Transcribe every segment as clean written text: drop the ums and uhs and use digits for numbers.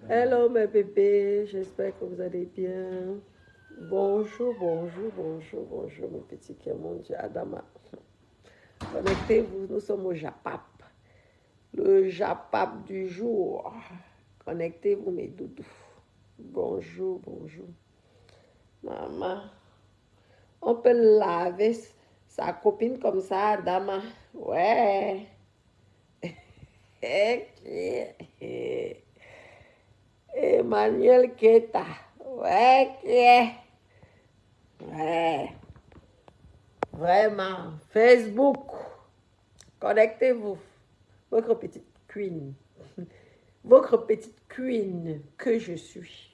Hello mes bébés, j'espère que vous allez bien. Bonjour, bonjour, bonjour, bonjour mes petits cœurs, mon Dieu, Adama. Connectez-vous, nous sommes au Japap. Le Japap du jour. Connectez-vous mes doudous. Bonjour, bonjour. Maman, on peut laver sa copine comme ça, Adama. Ouais. Emmanuel Keta. Ouais. Ouais. Vraiment. Facebook. Connectez-vous. Votre petite queen. Votre petite queen que je suis.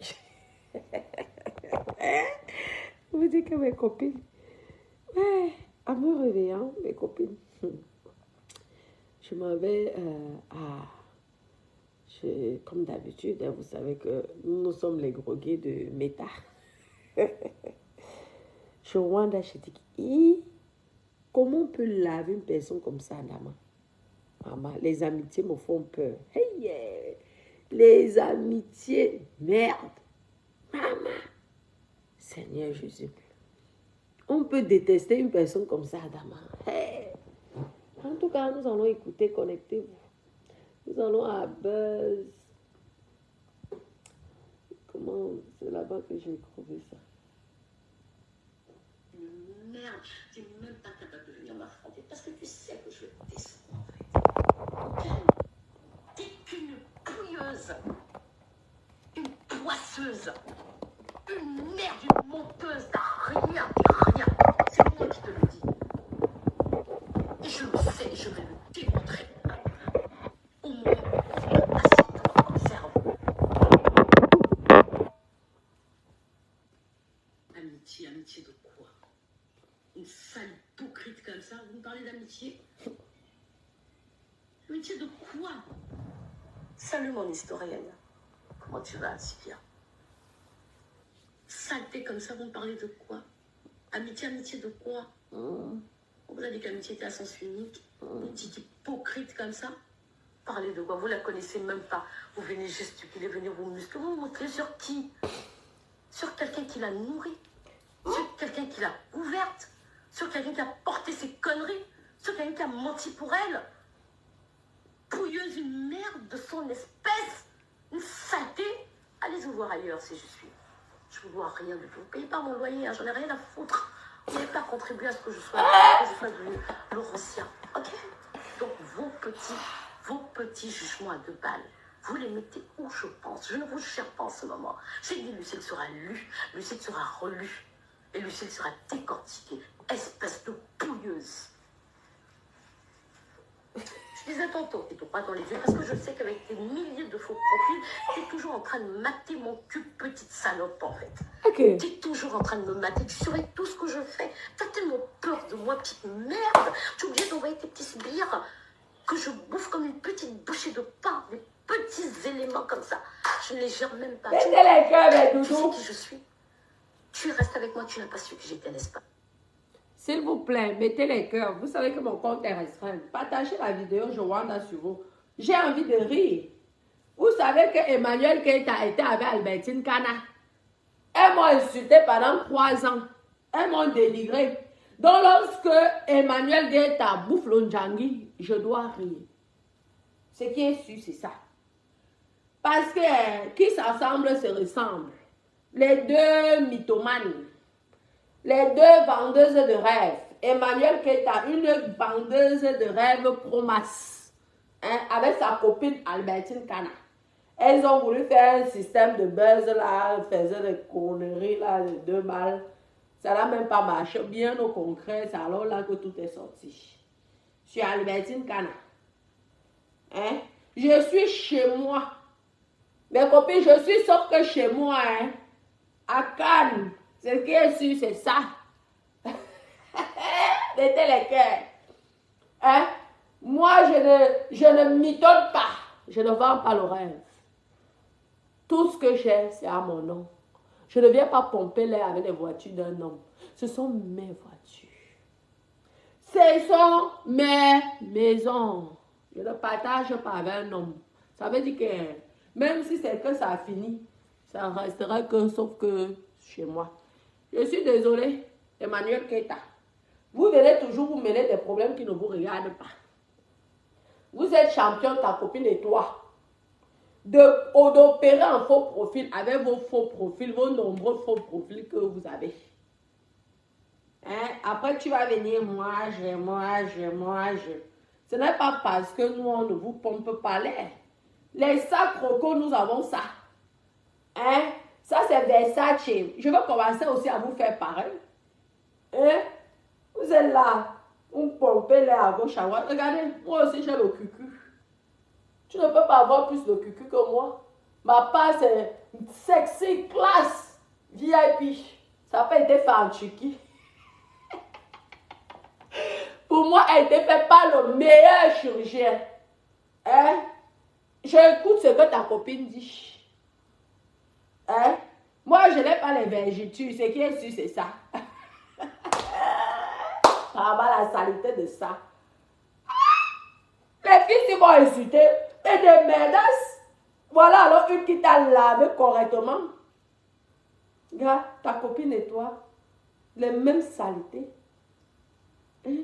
Vous dites que mes copines. Ouais. En me réveillant, mes copines. Je m'en vais comme d'habitude, vous savez que nous sommes les grogués de Meta. Je Rwanda, je dis, comment on peut laver une personne comme ça, Dama? Maman, les amitiés me font peur. Hey, yeah. Les amitiés, merde. Maman, Seigneur Jésus. On peut détester une personne comme ça, Dama. Hey. En tout cas, nous allons écouter, connectez-vous. Nous allons à Buzz. Comment c'est là-bas que j'ai trouvé ça? Merde, tu n'es même pas capable de venir m'affronter parce que tu sais que je te descends en fait. T'es qu'une pouilleuse, une poisseuse, une merde, une menteuse, t'as rien. C'est moi qui te le dis. Et je le sais, et je vais le démontrer. Au moment où assieds-toi, observe. Amitié de quoi? Une sale hypocrite comme ça, vous me parlez d'amitié? Amitié de quoi? Salut mon historienne. Comment tu vas, Sylvia? Saleté comme ça, vous me parlez de quoi? Amitié de quoi? On vous a dit qu'amitié était à sens unique. Une petite hypocrite comme ça. Parlez de quoi? Vous la connaissez même pas. Vous venez gesticuler, venir vous muscler. Vous vous montrez sur qui? Sur quelqu'un qui l'a nourrie. Sur quelqu'un qui l'a ouverte. Sur quelqu'un qui a porté ses conneries. Sur quelqu'un qui a menti pour elle. Pouilleuse, une merde de son espèce. Une saleté. Allez vous voir ailleurs si je suis. Je vous dois rien du tout. Vous payez pas mon loyer, hein. J'en ai rien à foutre. Vous n'avez pas contribué à ce que je sois devenu Laurentien. Ok? Donc vos petits jugements à 2 balles, vous les mettez où je pense. Je ne vous gère pas en ce moment. J'ai dit Lucille sera lue, Lucille sera relue, et Lucille sera décortiquée. Espèce de pouilleuse. Je disais tantôt, t'es droit dans les yeux, parce que je sais qu'avec tes milliers de faux profils, t'es toujours en train de mater mon cul, petite salope, en fait. Ok. T'es toujours en train de me mater, tu saurais tout ce que je fais. T'as tellement peur de moi, petite merde. Tu es obligée d'envoyer tes petits sbires que je bouffe comme une petite bouchée de pain, des petits éléments comme ça. Je ne les gère même pas. Mettez les cœurs, mes Tu sais doudous. qui je suis? Tu restes avec moi, tu n'as pas su qui j'étais, n'est-ce pas? S'il vous plaît, mettez les cœurs. Vous savez que mon compte est restreint. Partagez la vidéo, je Rwanda sur vous. J'ai envie de rire. Vous savez que Emmanuel Keita était avec Albertine Kana. Elles m'ont insulté pendant 3 ans. Elles m'ont dénigré. Donc lorsque Emmanuel Keita bouffe l'Onjangi, je dois rire. Ce qui est sûr, c'est ça. Parce que qui s'assemble se ressemble. Les deux mythomanes. Les deux vendeuses de rêves. Emmanuel Keita, une vendeuse de rêves promas. Hein, avec sa copine Albertine Kana. Elles ont voulu faire un système de buzz là, faisaient des conneries là, de 2 balles. Ça n'a même pas marché. Bien au concret, c'est alors là que tout est sorti. Je suis Albertine Kana. Hein? Je suis chez moi. Mes copines, je suis sauf que chez moi. Hein? À Cannes. Ce qui est sûr, c'est ça. Mettez les cœurs. Hein? Moi, je ne mitonne pas. Je ne vends pas le rêve. Tout ce que j'ai, c'est à mon nom. Je ne viens pas pomper l'air avec les voitures d'un homme. Ce sont mes voitures. Ce sont mes maisons. Je ne partage pas avec un homme. Ça veut dire que Même si c'est que ça a fini, ça restera que, sauf que chez moi. Je suis désolée, Emmanuel Keita. Vous venez toujours vous mêler des problèmes qui ne vous regardent pas. Vous êtes champion, ta copine et toi, d'opérer en faux profil avec vos faux profils, vos nombreux faux profils que vous avez. Hein? Après, tu vas venir, moi. Ce n'est pas parce que nous, on ne vous pompe pas l'air. Les sacs Rocco, nous avons ça. Hein? Ça, c'est Versace. Je vais commencer aussi à vous faire pareil. Hein? Vous êtes là. Vous pompez l'air à gauche, à droite. Regardez, moi aussi, j'ai le cucu. Tu ne peux pas avoir plus de cucu que moi. Ma part, c'est sexy, classe, VIP. Ça n'a pas été fait en Turquie. Pour moi, elle était faite par le meilleur chirurgien. Hein? J'écoute ce que ta copine dit. Hein? Moi, je n'ai pas les vergetures. Ce qui est sûr, c'est ça. La saleté de ça. Les filles, ils vont insulter. Et des merdasses. Voilà alors une qui t'a lavé correctement. Regarde, ta copine et toi, les mêmes saletés. Hein?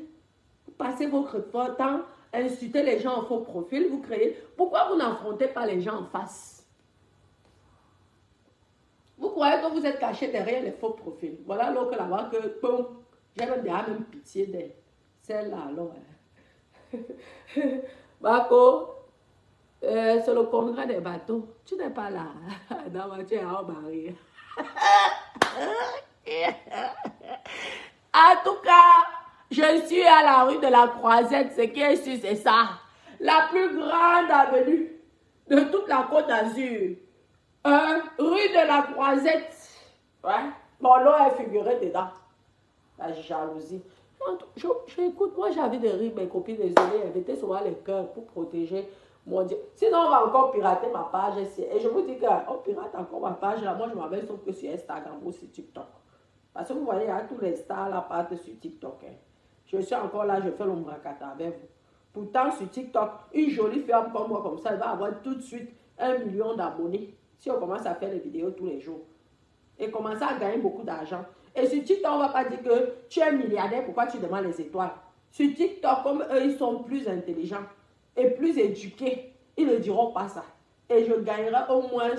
Vous passez votre temps à insulter les gens en faux profil, vous créez. Pourquoi vous n'affrontez pas les gens en face? Vous croyez que vous êtes caché derrière les faux profils. Voilà alors que là-bas que, boum, j'ai même pitié d'elle. Celle-là alors. Bako, c'est le congrès des bateaux. Tu n'es pas là. Non, tu es en barrière. En tout cas, je suis à la rue de la Croisette. Ce qui est sûr, c'est ça. La plus grande avenue de toute la Côte d'Azur. Rue de la Croisette. Ouais. Mon nom est figuré dedans. La jalousie. J'écoute, moi j'ai envie de rire, mes copines, désolé, mettez souvent les cœurs pour protéger mon Dieu. Sinon, on va encore pirater ma page. Et je vous dis qu'on pirate encore ma page. Là, moi, je m'appelle sauf que sur Instagram ou sur TikTok. Parce que vous voyez, hein, tous les stars là partent sur TikTok. Hein. Je suis encore là, je fais l'ombracata avec vous. Pourtant, sur TikTok, une jolie femme comme moi, comme ça, elle va avoir tout de suite 1 million d'abonnés. Si on commence à faire des vidéos tous les jours. Et commencer à gagner beaucoup d'argent. Et sur TikTok, on ne va pas dire que tu es milliardaire, pourquoi tu demandes les étoiles. Sur TikTok, comme eux, ils sont plus intelligents et plus éduqués, ils ne diront pas ça. Et je gagnerai au moins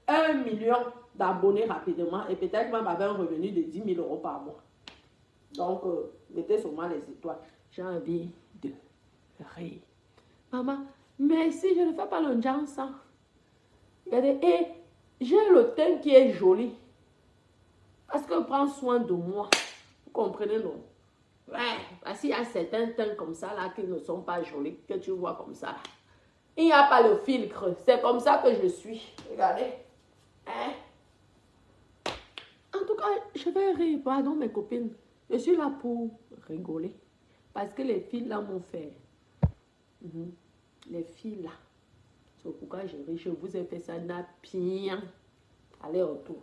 1 million d'abonnés rapidement et peut-être même avec un revenu de 10 000 euros par mois. Donc, mettez seulement les étoiles. J'ai envie de rire. Maman, merci, je ne fais pas le genre ça. Regardez, et j'ai le teint qui est joli. Parce que prend soin de moi. Vous comprenez, non? Ouais, parce qu'il y a certains teints comme ça, là, qui ne sont pas jolis, que tu vois comme ça. Il n'y a pas le filtre. C'est comme ça que je suis. Regardez. Hein? En tout cas, je vais rire. Pardon, mes copines. Je suis là pour rigoler. Parce que les filles, là, m'ont fait. Les filles, là. C'est pourquoi je ris. Je vous ai fait ça, napien. Allez, retour.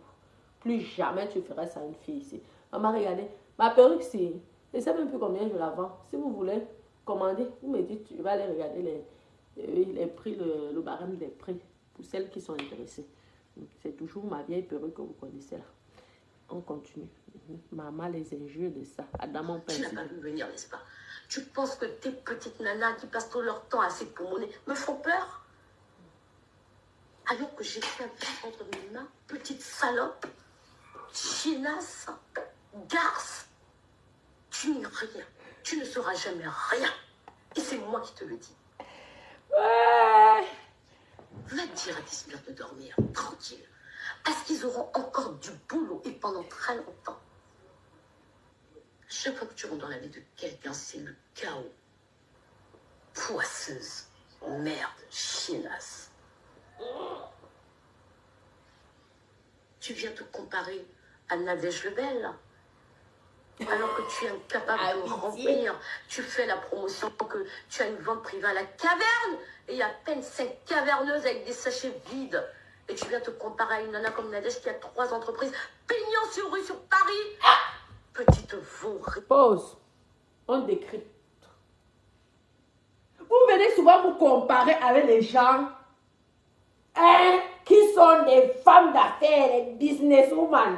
Plus jamais tu feras ça à une fille ici. Maman, regardez. Ma perruque, c'est... Je ne sais même plus combien je la vends. Si vous voulez commander, vous me dites, tu vas aller regarder les prix, le barème des prix. Pour celles qui sont intéressées. C'est toujours ma vieille perruque que vous connaissez là. On continue. Maman, les injures de ça. Adam, tu n'as pas vu venir, n'est-ce pas? Tu penses que tes petites nanas qui passent tout leur temps à s'époumoner me font peur? Alors que j'ai fait un entre mes mains, petite salope, chinasse, garce. Tu n'es rien. Tu ne seras jamais rien. Et c'est moi qui te le dis. Ouais. Va dire à tes sbires de dormir, tranquille. Parce qu'ils auront encore du boulot et pendant très longtemps. Chaque fois que tu rentres dans la vie de quelqu'un, c'est le chaos. Poisseuse, merde, chinasse. Tu viens te comparer à Nadège Lebel, alors que tu es incapable de remplir. Tu fais la promotion que tu as une vente privée à la caverne et il y a à peine 5 caverneuses avec des sachets vides. Et tu viens te comparer à une nana comme Nadège qui a 3 entreprises, pignon sur rue sur Paris. Petite vaurée. Pause. On décrypte. Vous venez souvent vous comparer avec les gens. Hein? sont des femmes d'affaires, des businesswomen.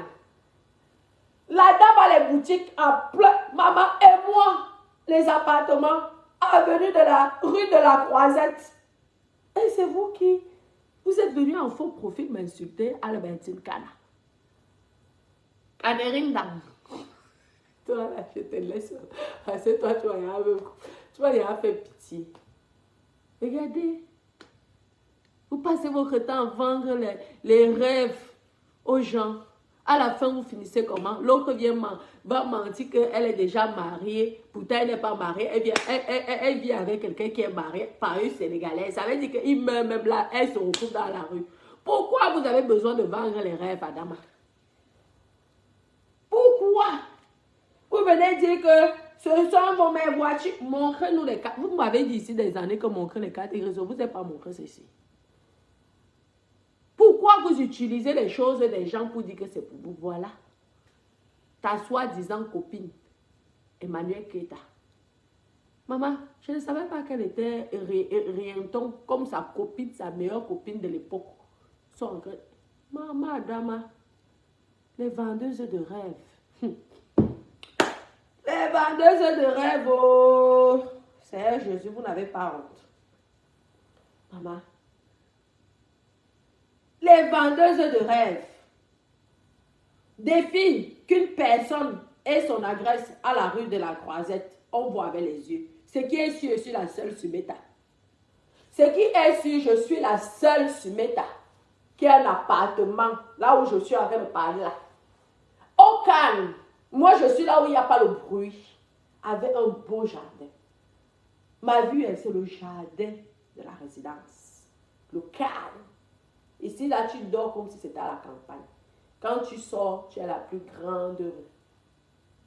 La dame a les boutiques en plein. Maman et moi, les appartements, avenue de la rue de la Croisette. Et c'est vous qui, vous êtes venu en faux profil m'insulter à Albertine Kana. Kanerinda. Toi là, je te laisse. Parce que toi, tu vas rien faire pitié. Regardez. Vous passez votre temps à vendre les rêves aux gens. À la fin, vous finissez comment? L'autre va mentir qu'elle est déjà mariée. Pourtant, elle n'est pas mariée. Elle vit avec quelqu'un qui est marié par une Sénégalaise. Ça veut dire qu'il meurt même là. Elle se retrouve dans la rue. Pourquoi vous avez besoin de vendre les rêves, Adama? Pourquoi? Vous venez dire que ce sont vos mères voitures. Montrez-nous les cartes. Vous m'avez dit ici des années que montrez les cartes et réseaux. Vous n'avez pas montré ceci. Pourquoi vous utilisez les choses des gens pour dire que c'est pour vous? Voilà. Ta soi-disant copine, Emmanuel Keita. Maman, je ne savais pas qu'elle était rienton comme sa copine, sa meilleure copine de l'époque. Maman, Adama, les vendeuses de rêves. Les vendeuses de rêves, oh. Seigneur Jésus, vous n'avez pas honte. Maman. Les vendeuses de rêves défient qu'une personne ait son adresse à la rue de la Croisette. On voit avec les yeux. Ce qui est sûr, je suis la seule sur Meta. Ce qui est sûr, je suis la seule sur Meta qui a un appartement là où je suis en train de parler là. Au calme. Moi, je suis là où il n'y a pas le bruit. Avec un beau jardin. Ma vue, c'est le jardin de la résidence. Le calme. Ici, là, tu dors comme si c'était à la campagne. Quand tu sors, tu es la plus grande rue.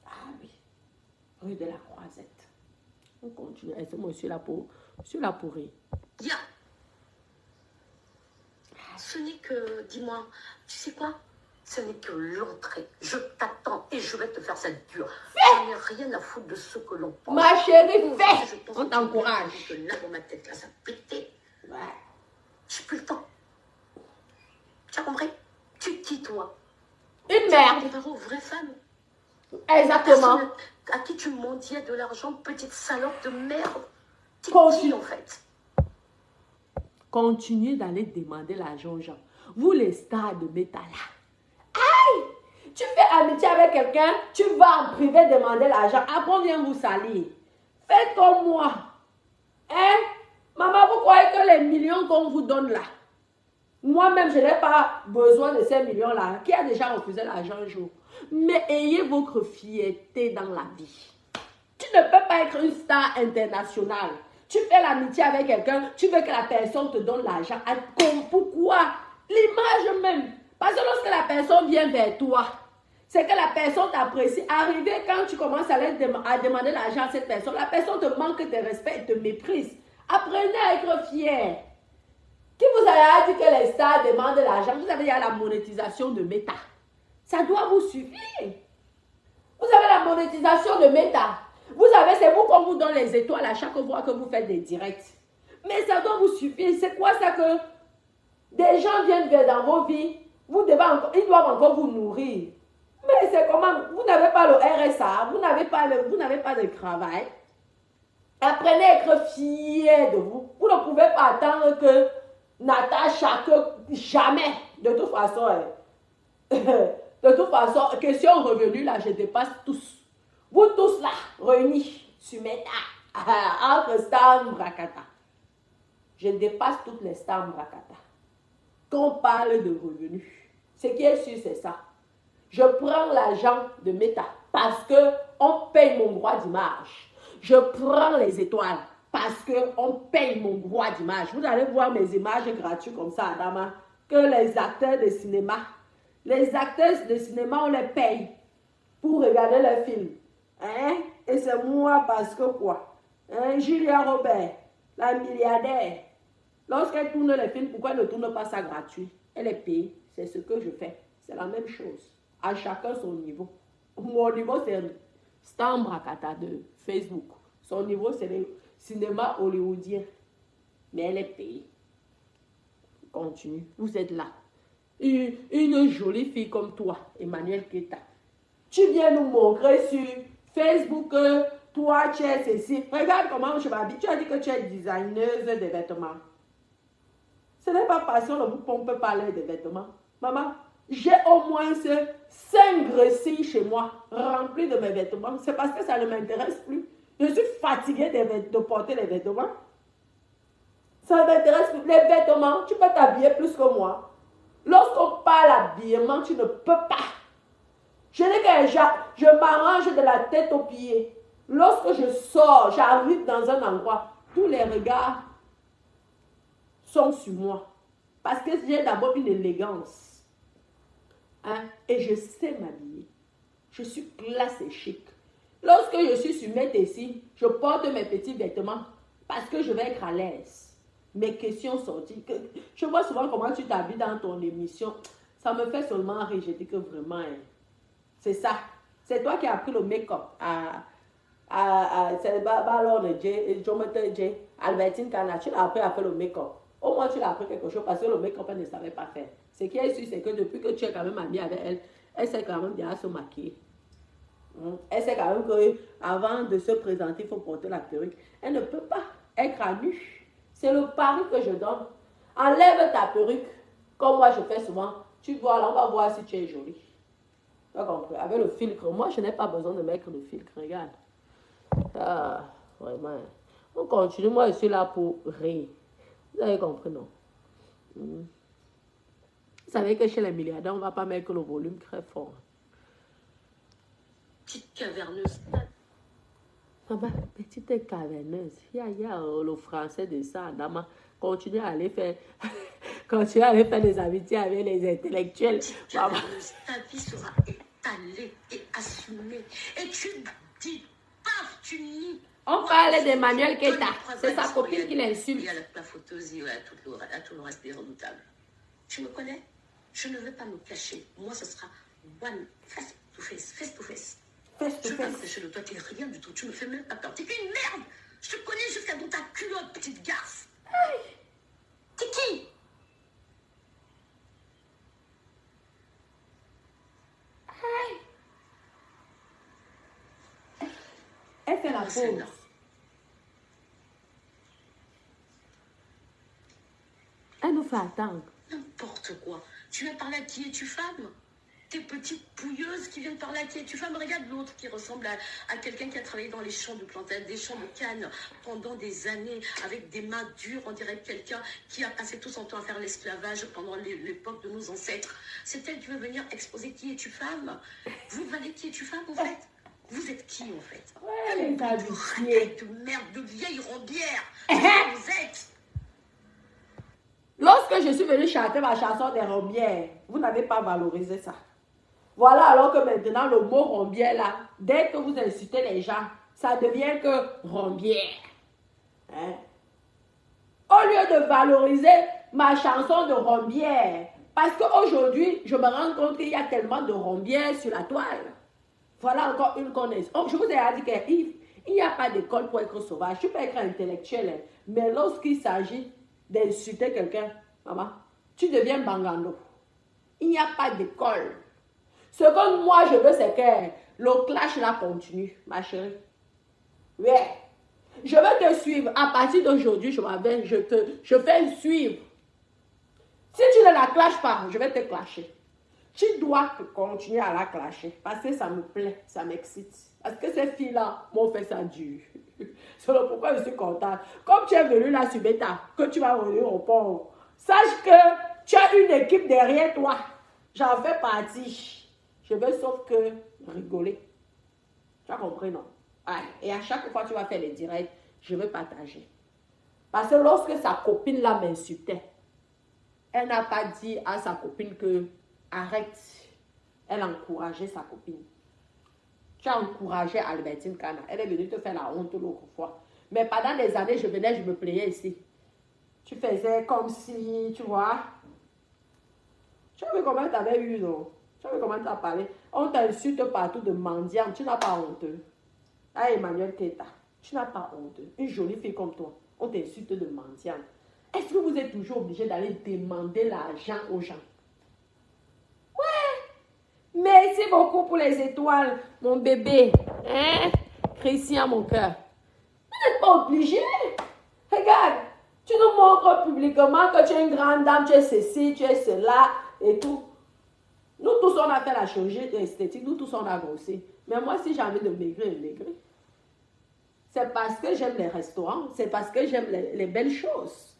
Ah oui, rue de la Croisette. On continue. Moi, je suis là pour rire. Yeah. Ce n'est que, dis-moi, tu sais quoi? Ce n'est que l'entrée. Je t'attends et je vais te faire cette dure. Je n'ai rien à foutre de ce que l'on pense. Ma chérie, fais! On t'encourage. Là, dans ma tête, là, ça pétait. Ouais. J'ai plus le temps. Tu as compris? Tu te dis, toi. Une merde. Tu préfères aux vraies femmes. Exactement. À qui tu mendiais de l'argent, petite salope de merde. Tu Continue. en fait. Continuez d'aller demander l'argent aux gens. Vous, les stars de Meta là. Aïe! Tu fais amitié avec quelqu'un, tu vas en privé demander l'argent. Après, on vient vous salir. Faites comme moi. Hein? Maman, vous croyez que les millions qu'on vous donne là, moi-même, je n'ai pas besoin de ces millions-là. Qui a déjà refusé l'argent un jour? Mais ayez votre fierté dans la vie. Tu ne peux pas être une star internationale. Tu fais l'amitié avec quelqu'un, tu veux que la personne te donne l'argent. Pourquoi? L'image même. Parce que lorsque la personne vient vers toi, c'est que la personne t'apprécie. Arrivé quand tu commences à demander l'argent à cette personne, la personne te manque de respect et te méprise. Apprenez à être fier. Qui vous a dit que les stars demandent de l'argent? Vous avez la monétisation de Meta. Ça doit vous suffire. Vous avez la monétisation de Meta. Vous savez, c'est vous qu'on vous donne les étoiles à chaque fois que vous faites des directs. Mais ça doit vous suffire. C'est quoi ça que des gens viennent dans vos vies? Ils doivent encore vous nourrir. Mais c'est comment? Vous n'avez pas le RSA, vous n'avez pas de travail. Apprenez à être fiers de vous. Vous ne pouvez pas attendre que Natacha, que jamais, de toute façon, question revenu, là, je dépasse tous. Vous tous là, réunis sur Meta, entre stars Mbrakata. Je dépasse toutes les stars Mbrakata. Quand on parle de revenus, ce qui est sûr, c'est ça. Je prends l'argent de Meta parce qu'on paye mon droit d'image. Je prends les étoiles parce qu'on paye mon droit d'image. Vous allez voir mes images gratuites comme ça, Adama, que les acteurs de cinéma, on les paye pour regarder leurs films. Hein? Et c'est moi parce que quoi? Hein? Julia Robert, la milliardaire, lorsqu'elle tourne les films, pourquoi elle ne tourne pas ça gratuit? Elle est payée. C'est ce que je fais. C'est la même chose. À chacun son niveau. Mon niveau, c'est Star Mbrakata de Facebook. Son niveau, c'est le cinéma hollywoodien. Mais elle est payée. Continue. Vous êtes là. une jolie fille comme toi, Emmanuel Keita. Tu viens nous montrer sur Facebook que toi, tu es ceci. Regarde comment je m'habille. Tu as dit que tu es designeuse des vêtements. Ce n'est pas parce qu'on ne vous pompe pas l'air des vêtements. Maman, j'ai au moins 5 grecilles chez moi, remplis de mes vêtements. C'est parce que ça ne m'intéresse plus. Je suis fatiguée de porter les vêtements. Ça ne m'intéresse plus. Les vêtements, tu peux t'habiller plus que moi. Lorsqu'on parle habillement, tu ne peux pas. Je dis que je m'arrange de la tête aux pieds. Lorsque je sors, j'arrive dans un endroit, tous les regards sont sur moi. Parce que j'ai d'abord une élégance. Hein? Et je sais m'habiller. Je suis classe et chic. Lorsque je suis sur mes tessiers, je porte mes petits vêtements parce que je vais être à l'aise. Mes questions sorties. Je vois souvent comment tu t'habilles dans ton émission. Ça me fait seulement rire. Je dis que vraiment, c'est ça. C'est toi qui as appris le make-up c'est Balor de Jonathan J. Albertine Kana. Tu l'as appris à faire le make-up. Au moins, tu l'as appris quelque chose parce que le make-up, elle ne savait pas faire. Ce qui est sûr, c'est que depuis que tu es quand même amie avec elle, elle sait quand même bien se maquiller. Elle sait quand même qu'avant de se présenter, il faut porter la perruque. Elle ne peut pas être à nu. C'est le pari que je donne. Enlève ta perruque, comme moi je fais souvent. Tu vois, là, on va voir si tu es jolie. Tu as compris? Avec le filtre. Moi, je n'ai pas besoin de mettre le filtre. Regarde. Ah, vraiment. On continue. Moi, je suis là pour rire. Vous avez compris, non? Vous savez que chez les milliardaires, on ne va pas mettre le volume très fort. Petite caverneuse. Maman, petite caverneuse. Il y a le français de ça, Adama. Continue à aller faire des amitiés avec les intellectuels. Ta vie sera étalée et assumée. Et tu dis, paf, tu nies. On parlait d'Emmanuel Keita. C'est sa copine qui l'insulte. Il y a la photos, il y a tout le reste des redoutables. Tu me connais? Je ne veux pas me cacher. Moi, ce sera one face to face, face to face. Je ne veux pas me cacher de toi, tu n'es rien du tout. Tu me fais même pas peur. Tu es une merde. Je te connais jusqu'à dans ta culotte, petite garce. T'es qui? Elle fait la pause. Elle nous fait attendre. N'importe quoi. Tu viens parler à qui es-tu femme? Tes petites pouilleuses qui viennent parler à qui es-tu femme? Regarde l'autre qui ressemble à quelqu'un qui a travaillé dans les champs de plantains, des champs de canne pendant des années, avec des mains dures. On dirait quelqu'un qui a passé tout son temps à faire l'esclavage pendant l'époque de nos ancêtres. C'est elle qui veut venir exposer qui es-tu femme? Vous valez qui es-tu femme en fait? Vous êtes qui en fait? Ouais, les habitués. De merde, de vieille rombière. Vous êtes. Lorsque je suis venue chanter ma chanson des rombières, vous n'avez pas valorisé ça. Voilà, alors que maintenant, le mot rombière, là, dès que vous insultez les gens, ça devient que rombière. Hein? Au lieu de valoriser ma chanson de rombière, parce qu'aujourd'hui, je me rends compte qu'il y a tellement de rombières sur la toile. Voilà encore une connaissance. Oh, je vous ai dit qu'il n'y a pas d'école pour être sauvage. Tu peux être intellectuel, hein, mais lorsqu'il s'agit d'insulter quelqu'un, maman, tu deviens bangando. Il n'y a pas d'école. Ce que moi je veux, c'est que le clash là continue, ma chérie. Oui. Je vais te suivre. À partir d'aujourd'hui, je fais suivre. Si tu ne la clashes pas, je vais te clasher. Tu dois continuer à la clasher parce que ça me plaît, ça m'excite. Parce que ces filles-là m'ont fait ça dur. C'est pourquoi je suis contente. Comme tu es venu là sur Beta, que tu vas revenir au pont, sache que tu as une équipe derrière toi. J'en fais partie. Je veux sauf que rigoler. Tu as compris, non? Ah, et à chaque fois que tu vas faire les directs, je veux partager. Parce que lorsque sa copine là m'insultait, elle n'a pas dit à sa copine que arrête. Elle encourageait sa copine. Tu as encouragé Albertine Kana. Elle est venue te faire la honte l'autre fois. Mais pendant des années, je venais, je me plaignais ici. Tu faisais comme si, tu vois. Tu as vu comment tu avais eu, non? Tu as vu comment tu as parlé? On t'insulte partout de mendiant. Tu n'as pas honte. Ah, Emmanuel Keita, tu n'as pas honte. Une jolie fille comme toi, on t'insulte de mendiant. Est-ce que vous êtes toujours obligé d'aller demander l'argent aux gens? Merci beaucoup pour les étoiles, mon bébé. Hein? Christian, mon cœur. Vous n'êtes pas obligé. Regarde, tu nous montres publiquement que tu es une grande dame, tu es ceci, tu es cela et tout. Nous tous, on a fait la chirurgie esthétique, nous tous, on a grossi. Mais moi, si j'ai envie de maigrir, maigrir. C'est parce que j'aime les restaurants, c'est parce que j'aime les belles choses.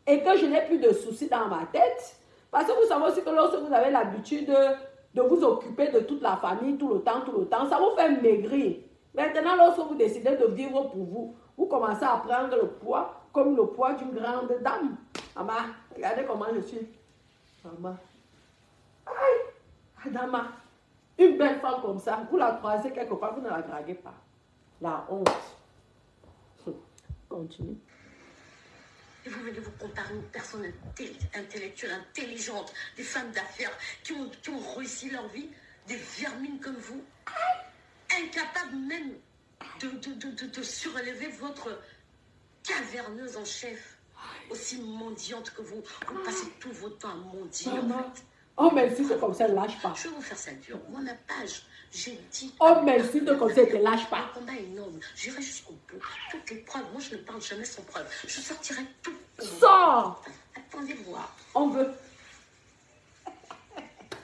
Et que je n'ai plus de soucis dans ma tête. Parce que vous savez aussi que lorsque vous avez l'habitude de vous occuper de toute la famille tout le temps, ça vous fait maigrir. Maintenant, lorsque vous décidez de vivre pour vous, vous commencez à prendre le poids comme le poids d'une grande dame. Maman, regardez comment je suis. Maman. Aïe, Adama. Une belle femme comme ça, vous la croisez quelque part, vous ne la draguez pas. La honte. Continue. Et vous venez vous comparer aux personnes intellectuelles, intelligentes, des femmes d'affaires qui ont réussi leur vie, des vermines comme vous, incapables même de surélever votre caverneuse en chef, aussi mendiante que vous. Vous passez tout votre temps à mendier, en fait. Oh, merci, c'est comme ça, ne lâche pas. Je vais vous faire ça dur. Moi, ma page, j'ai dit... Oh, merci de comme ça, ne lâche pas. Un combat énorme. J'irai jusqu'au bout. Toutes les preuves. Moi, je ne parle jamais sans preuve. Je sortirai tout. Sors. Attendez voir. On veut.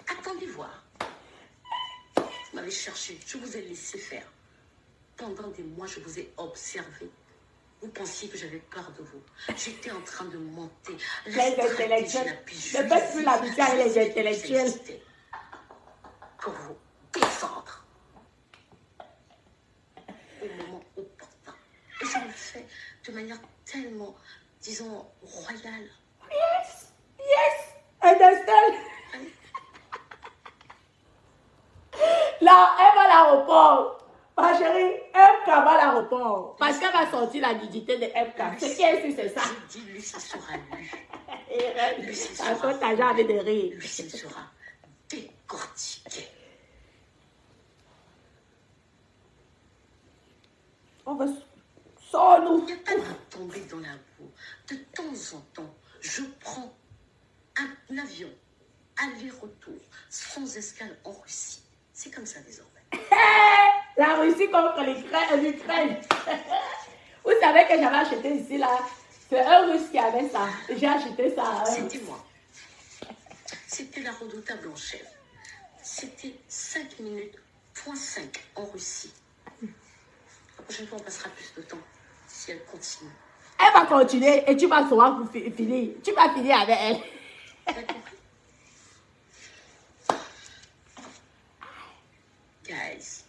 Attendez voir. Vous m'avez cherché. Je vous ai laissé faire. Pendant des mois, je vous ai observé. Vous pensiez que j'avais peur de vous. J'étais en train de monter. Les intellectuels. Ne faites plus l'habitude avec les intellectuels. Pour vous défendre. Au moment opportun. Et je le fais de manière tellement, disons, royale. Yes. Yes. Understand. Là, elle va à l'aéroport. Ma chérie, MK va à l'aéroport. Parce qu'elle va sortir la dignité de MK. C'est qui est-ce que c'est ça? Je dis, lui, ça sera lui. Lui, ça sera. T'as déjà envie de rire. Lui, ça sera décortiqué. On va sors-nous. Il n'y a pas de tomber dans la boue. De temps en temps, je prends un avion, aller-retour, sans escale en Russie. C'est comme ça désormais. La Russie contre l'Ukraine. Vous savez que j'avais acheté ici, là. C'est un Russe qui avait ça. J'ai acheté ça. C'était moi. C'était la redoutable en chef. C'était 5 minutes, point 5 en Russie. La prochaine fois, on passera plus de temps si elle continue. Elle va continuer et tu vas savoir pour finir. Tu vas finir avec elle. T'as compris? Guys.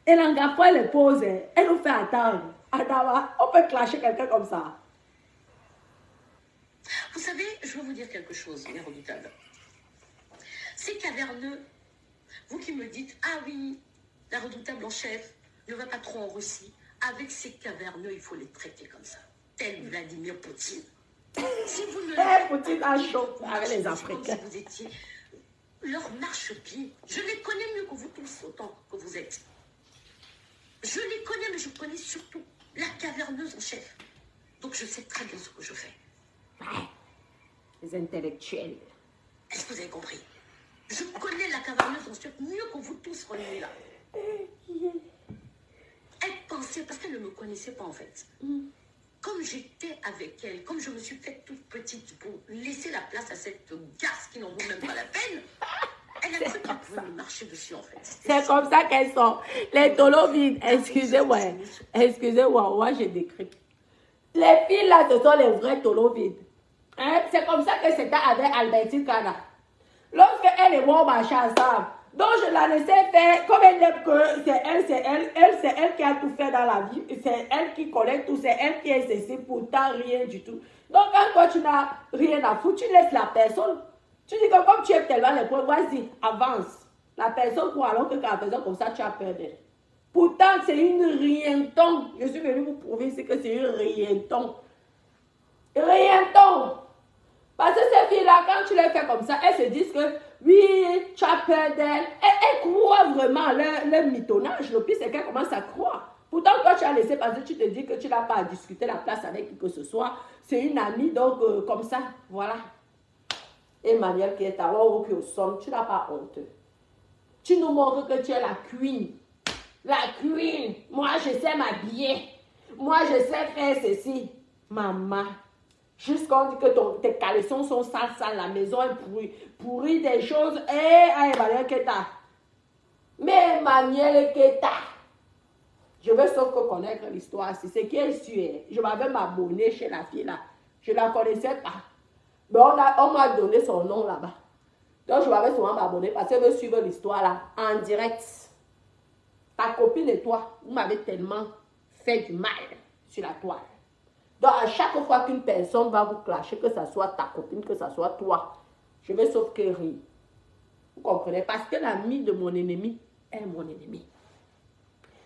Et l'engagement, elle les pose. Elle nous fait attendre. Adama, on peut clasher quelqu'un comme ça. Vous savez, je veux vous dire quelque chose, mes redoutables. Ces caverneux, vous qui me dites, ah oui, la redoutable en chef ne va pas trop en Russie. Avec ces caverneux, il faut les traiter comme ça. Tel Vladimir Poutine. Si vous ne Poutine a chaud avec les Africains. Comme si vous étiez leur marchepied. Je les connais mieux que vous tous, autant que vous êtes. Je les connais, mais je connais surtout la caverneuse en chef. Donc je sais très bien ce que je fais. Ouais. Les intellectuels. Est-ce que vous avez compris? Je connais la caverneuse en chef mieux que vous tous réunis là. Elle pensait, parce qu'elle ne me connaissait pas en fait. Comme j'étais avec elle, comme je me suis faite toute petite pour laisser la place à cette garce qui n'en vaut même pas la peine, elle a cru qu'elle pouvait me marcher dessus en fait. C'est comme ça qu'elles sont. Les tolos vides. Excusez-moi. Excusez-moi, moi je décris. Les filles là, ce sont les vrais tolos vides. Hein? C'est comme ça que c'était avec Albertine Kana. Lorsque elle et moi on marchait ensemble, donc je la laissais faire, comme elle aime que c'est elle qui a tout fait dans la vie, c'est elle qui connaît tout, c'est elle qui est ceci, pourtant rien du tout. Donc quand toi tu n'as rien à foutre, tu laisses la personne. Tu dis que comme tu aimes tellement les points, vas-y, avance. La personne pour alors que quand elle faisait comme ça, tu as peur d'elle. Pourtant c'est une rienton. Je suis venue vous prouver ici que c'est une rienton. Rienton. Parce que ces filles-là, quand tu les fais comme ça, elles se disent que oui, tu as peur d'elles. Elles croient vraiment leur mitonnage. Le pire, c'est qu'elles commencent à croire. Pourtant, toi, tu as laissé parce que tu te dis que tu n'as pas à discuter la place avec qui que ce soit. C'est une amie, donc comme ça, voilà. Emmanuel qui est à l'heure qui au son, tu n'as pas honte. Tu nous montres que tu es la queen. La queen. Moi, je sais m'habiller. Moi, je sais faire ceci. Maman. Jusqu'on dit que tes caleçons sont sales, la maison est pourrie des choses. Emmanuel Keta. Mais Emmanuel Keta. Je veux sauf que connaître l'histoire. C'est ce qui est sûr. Je m'avais m'abonner chez la fille là. Je ne la connaissais pas. Mais on m'a donné son nom là-bas. Donc je m'avais souvent m'abonner parce qu'elle veut suivre l'histoire là en direct. Ta copine et toi, vous m'avez tellement fait du mal sur la toile. Donc à chaque fois qu'une personne va vous clasher, que ce soit ta copine, que ce soit toi, je vais sauf que rire. Vous comprenez? Parce que l'ami de mon ennemi est mon ennemi.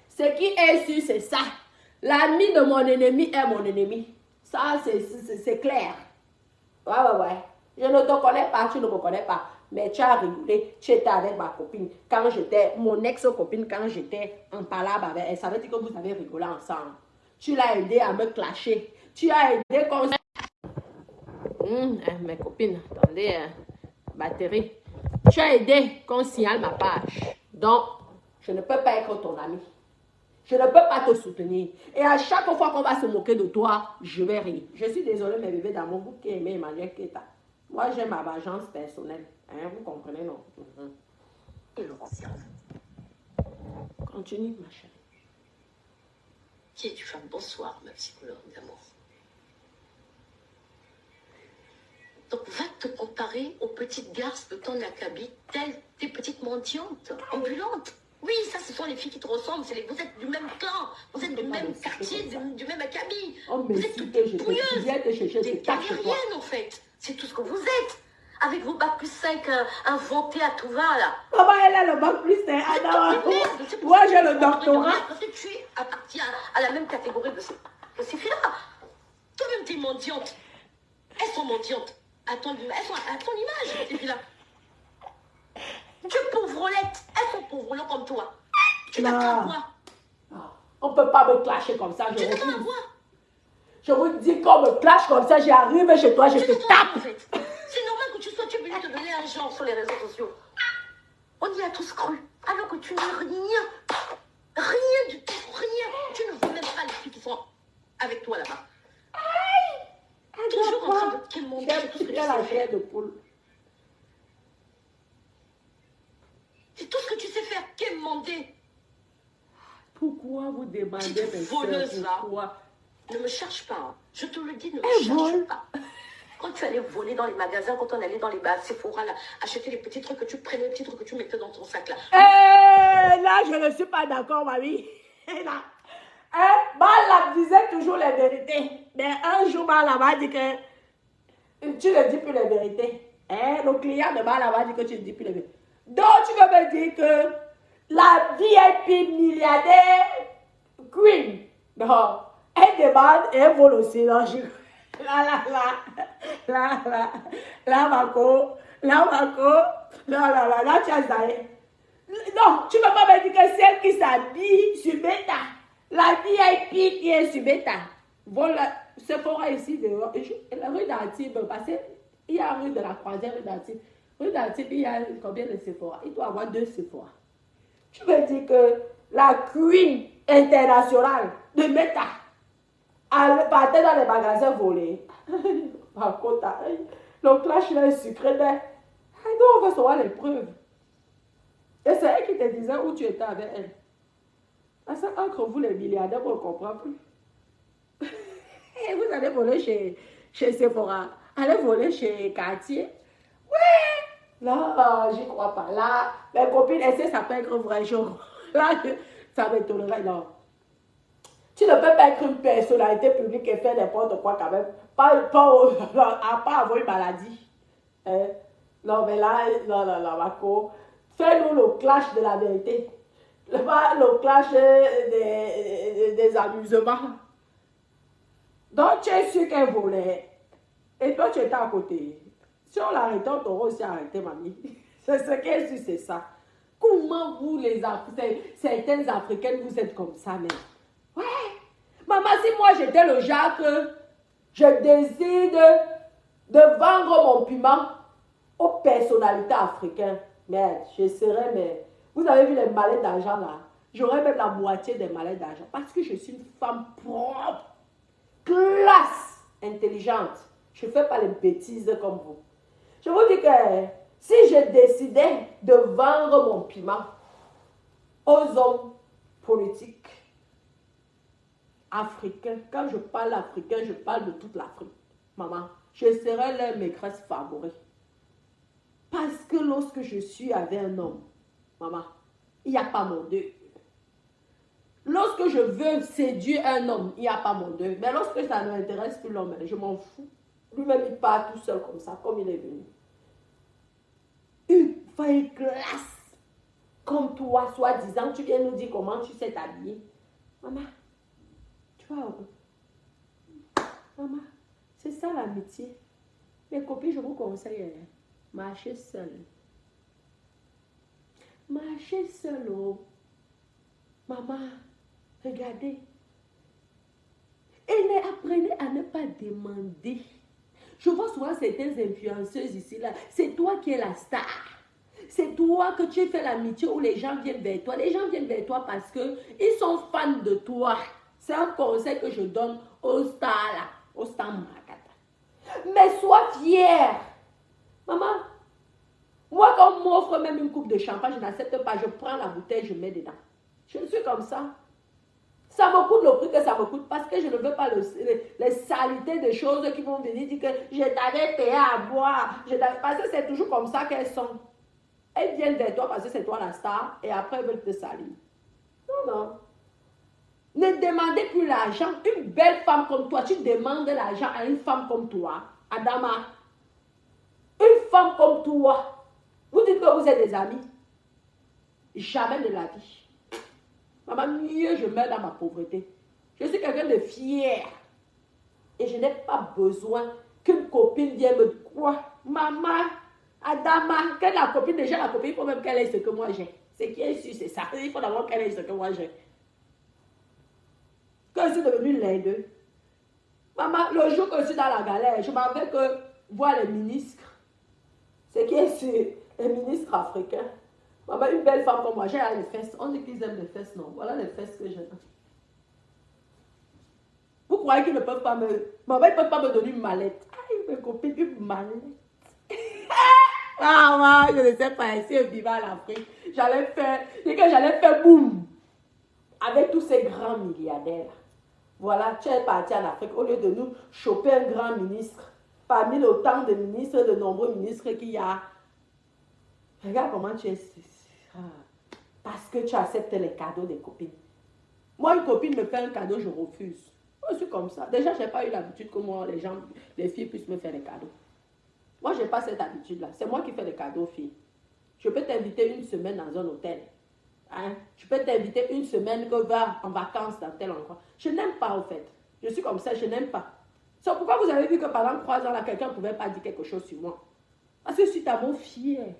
Ce qui est sûr, c'est ça. L'ami de mon ennemi est mon ennemi. Ça, c'est clair. Ouais. Je ne te connais pas, tu ne me connais pas. Mais tu as rigolé, tu étais avec ma copine. Quand j'étais, mon ex-copine, quand j'étais en palabre avec elle, ça veut dire que vous avez rigolé ensemble. Tu l'as aidé à me clasher. Tu as aidé comme ça. Mes copines, attendez, batterie. Tu as aidé qu'on signale ma page. Donc, je ne peux pas être ton ami. Je ne peux pas te soutenir. Et à chaque fois qu'on va se moquer de toi, je vais rire. Je suis désolée, mes bébés d'amour, vous qui aimez Emmanuel Keta. Moi, j'ai ma vengeance personnelle. Hein, vous comprenez, non? Et le conserve. Continue, ma chérie. Qui es-tu, femme? Bonsoir, ma psychologue d'amour. Donc, va te comparer aux petites garces de ton acabit, telles des petites mendiantes, ambulantes. Oui, ça, ce sont les filles qui te ressemblent. Vous êtes du même clan, vous êtes du même quartier, du même acabit. Vous êtes toutes pouilleuses, des galériennes, en fait. C'est tout ce que vous êtes. Avec vos bacs plus 5 inventés à tout va, là. Comment elle a le bac plus 5? Moi, j'ai le doctorat. Parce que tu es appartiens à la même catégorie de ces filles-là. Toi-même, tu es mendiante. Elles sont mendiantes. Elles sont à ton image, ces filles-là. Tu es pauvrelette. Elles sont pauvrelottes comme toi. Tu n'as qu'à voir. On ne peut pas me clasher comme ça. Tu n'as qu'à voir. Je vous dis qu'on me clash comme ça, j'arrive chez toi, je te tape. En fait. C'est normal que tu sois venu te donner un genre sur les réseaux sociaux. On y a tous cru. Alors que tu n'es rien. Rien du tout. Rien. Tu ne vois même pas les filles qui sont avec toi là-bas. Toujours en train de te demander tout ce que tu sais faire. De poule. C'est tout ce que tu sais faire. Quémander. Pourquoi vous demandez mes voleuse là? Pourquoi? Ne me cherche pas. Hein. Je te le dis, ne me cherche pas. Quand tu allais voler dans les magasins, quand on allait dans les bars, Sephora, là, acheter les petits trucs que tu prenais, les petits trucs que tu mettais dans ton sac là. Là, je ne suis pas d'accord, mamie. Là. Bala disait toujours les vérités. Mais un jour, Bala m'a dit que tu ne dis plus les vérités. Le client de Bala m'a dit que tu ne dis plus les vérités. Donc, tu veux me dire que la VIP milliardaire Queen, non, elle demande et elle vole aussi. Non, là, tu as zaï. Non, tu ne peux pas me dire que celle qui s'habille sur Beta, la VIP qui est sur Beta, voilà, Sephora ici dehors, la rue d'Antibes, parce qu'il y a la rue de la Croisière, rue d'Antibes. Rue d'Antibes, il y a combien de Sephora? Il doit y avoir 2 Sephora. Tu veux dire que la Queen internationale de Meta, elle partait dans les magasins volés. Par contre, le clash là est sucré. Donc, on va savoir les preuves. Et c'est elle qui te disait où tu étais avec elle. Parce que entre vous, les milliardaires, on ne comprend plus. Et vous allez voler chez Sephora. Allez voler chez Cartier. Ouais. Non, j'y crois pas. Là, mes copines essaient ça peut être un vrai jour. Là, ça m'étonnerait, non. Tu ne peux pas être une personnalité publique et faire n'importe quoi quand même. À pas avoir une maladie. Hein? Non, mais là, non, Marco. Fais-nous le clash de la vérité. Le clash des amusements. Donc, tu es sûr qu'elle volait. Et toi, tu étais à côté. Si on l'arrêtait, on t'aurait aussi arrêté, mamie. C'est ce qu'elle dit, c'est ça. Comment vous, les Africains, certaines Africaines, vous êtes comme ça, même? Maman, si moi j'étais le genre que je décide de vendre mon piment aux personnalités africaines, merde, je serais, mais vous avez vu les mallettes d'argent là? J'aurais même la moitié des mallettes d'argent parce que je suis une femme propre, classe, intelligente. Je ne fais pas les bêtises comme vous. Je vous dis que si je décidais de vendre mon piment aux hommes politiques africains, quand je parle africain, je parle de toute l'Afrique, maman, je serais leur maîtresse favorite. Parce que lorsque je suis avec un homme, maman, il n'y a pas mon deux. Lorsque je veux séduire un homme, il n'y a pas mon deux. Mais lorsque ça ne m'intéresse plus l'homme, je m'en fous. Lui-même, il part tout seul comme ça, comme il est venu. Une femme classe, comme toi, soi-disant, tu viens nous dire comment tu sais t'habiller. Maman, tu vois, maman, c'est ça l'amitié. Mes copines, je vous conseille, marchez seule. Marchez seule, oh. Maman, regardez. Et apprenez à ne pas demander. Je vois souvent certaines influenceuses ici, là. C'est toi qui es la star. C'est toi que tu fais l'amitié où les gens viennent vers toi. Les gens viennent vers toi parce qu'ils sont fans de toi. C'est un conseil que je donne aux stars là, aux stars Murakata. Mais sois fière. Maman, moi quand on m'offre même une coupe de champagne, je n'accepte pas. Je prends la bouteille, je mets dedans. Je suis comme ça. Ça me coûte le prix que ça me coûte parce que je ne veux pas les saletés des choses qui vont venir dire que je t'avais payé à boire. Parce que c'est toujours comme ça qu'elles sont. Elles viennent vers toi parce que c'est toi la star et après elles veulent te salir. Non, non. Ne demandez plus l'argent. Une belle femme comme toi, tu demandes l'argent à une femme comme toi, Adama. Une femme comme toi, vous dites que vous êtes des amis. Jamais de la vie. Maman, mieux je meurs dans ma pauvreté. Je suis quelqu'un de fier. Et je n'ai pas besoin qu'une copine vienne me dire quoi. Maman, Adama, que la copine, déjà la copine, il faut même qu'elle ait ce que moi j'ai. Ce qui est sûr, c'est ça. Il faut d'abord qu'elle ait ce que moi j'ai. Que je suis devenue laide. Maman, le jour que je suis dans la galère, je m'en vais que voir les ministres. Ce qui est sûr, les ministres africains. Maman, une belle femme comme moi, j'ai les fesses. On dit qu'ils aiment les fesses, non. Voilà les fesses que j'ai. Vous croyez qu'ils ne peuvent pas me... Maman, ils ne peuvent pas me donner une mallette. Aïe, mes copines, une mallette. Ah, je ne sais pas, si je vivais en Afrique, j'allais faire boum avec tous ces grands milliardaires. Voilà, tu es parti en Afrique, au lieu de nous choper un grand ministre, parmi autant de ministres, de nombreux ministres qu'il y a. Regarde comment tu es... Parce que tu acceptes les cadeaux des copines. Moi, une copine me fait un cadeau, je refuse. Je suis comme ça. Déjà, je n'ai pas eu l'habitude que moi, les filles puissent me faire des cadeaux. Moi, je n'ai pas cette habitude-là. C'est moi qui fais des cadeaux aux filles. Je peux t'inviter une semaine dans un hôtel. Hein? Je peux t'inviter une semaine que va en vacances dans tel endroit. Je n'aime pas, au fait. Je suis comme ça, je n'aime pas. C'est pourquoi vous avez vu que pendant 3 ans, là, quelqu'un ne pouvait pas dire quelque chose sur moi. Parce que je suis tellement fière.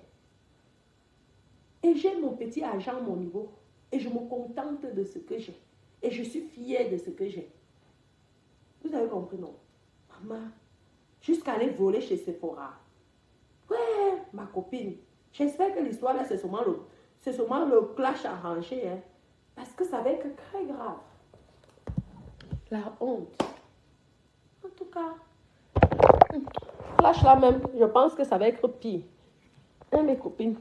Et j'ai mon petit argent à mon niveau. Et je me contente de ce que j'ai. Et je suis fière de ce que j'ai. Vous avez compris, non? Maman, jusqu'à aller voler chez Sephora. Ouais, ma copine. J'espère que l'histoire là, c'est seulement le clash arrangé. Hein, parce que ça va être très grave. La honte. En tout cas, clash là même, je pense que ça va être pire. Hein, mes copines?